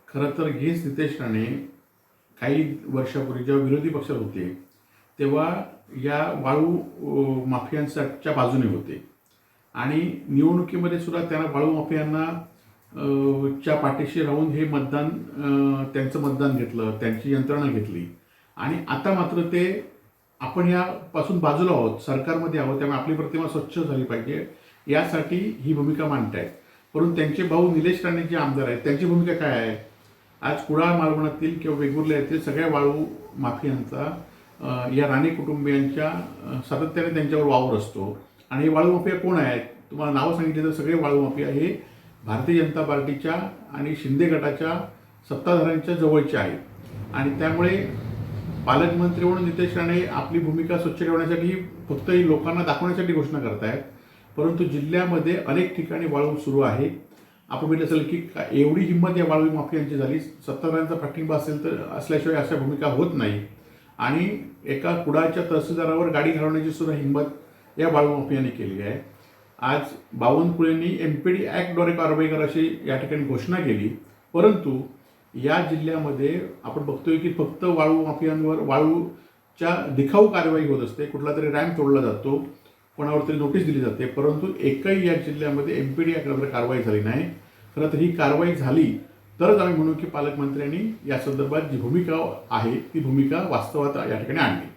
खरं तर हेच नितेश राणे काही वर्षापूर्वी जेव्हा विरोधी पक्षात होते तेव्हा या वाळू माफियांच्या बाजूने होते आणि निवडणुकीमध्ये सुद्धा त्यांना वाळू माफियांना च्या पाठीशी राहून हे मतदान त्यांचं मतदान घेतलं, त्यांची यंत्रणा घेतली आणि आता मात्र ते आपण यापासून बाजूला आहोत, सरकारमध्ये आहोत, त्यामुळे आपली प्रतिमा स्वच्छ झाली पाहिजे यासाठी ही भूमिका मांडतायत. परंतु त्यांचे भाऊ निलेश राणे जे आमदार आहेत त्यांची भूमिका काय आहे? आज कुडाळ मालवणातील किंवा वेंगुर्ला येथील सगळ्या वाळू माफियांचा या राणे कुटुंबियांच्या सातत्याने त्यांच्यावर वावर असतो. आणि हे वाळू माफिया कोण आहेत? तुम्हाला नावं सांगितले तर सगळे वाळू माफिया हे भारतीय जनता पार्टीच्या आणि शिंदे गटाच्या सत्ताधाऱ्यांच्या जवळचे आहेत आणि त्यामुळे पालकमंत्री म्हणून नितेश राणे आपली भूमिका स्वच्छ ठेवण्यासाठी फक्त लोकांना दाखवण्यासाठी घोषणा करतायत. परंतु जिल्ह्यामध्ये अनेक ठिकाणी वाळू सुरू आहे. आपण बघितलं असेल की एवढी हिंमत या वाळू माफियांची झाली, सत्ताधाऱ्यांचा पाठिंबा असेल तर असल्याशिवाय अशा भूमिका होत नाही. आणि एका कुडाळच्या तहसीलदारावर गाडी घालवण्याची सुद्धा हिंमत या वाळू माफियांनी केली आहे. आज बावनकुळेंनी MPD ॲक्टद्वारे कारवाई करा अशी या ठिकाणी घोषणा केली. परंतु या जिल्ह्यामध्ये आपण बघतोय की फक्त वाळू माफियांवर वाळूच्या दिखाऊ कारवाई होत असते. कुठला तरी रॅम्प तोडला जातो, कोणावर तरी नोटीस दिली जाते, परंतु एकही या जिल्ह्यामध्ये MPD ॲक्टद्वारे कारवाई झाली नाही. खरं तर ही कारवाई झाली तरच आम्ही म्हणू की पालकमंत्र्यांनी या संदर्भात जी भूमिका आहे ती भूमिका वास्तवात या ठिकाणी आणली.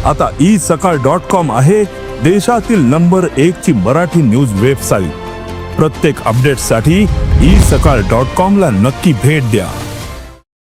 आता isakal.com आहे देशातील नंबर 1 ची मराठी न्यूज वेबसाईट. प्रत्येक अपडेटसाठी isakal.com ला नक्की भेट द्या.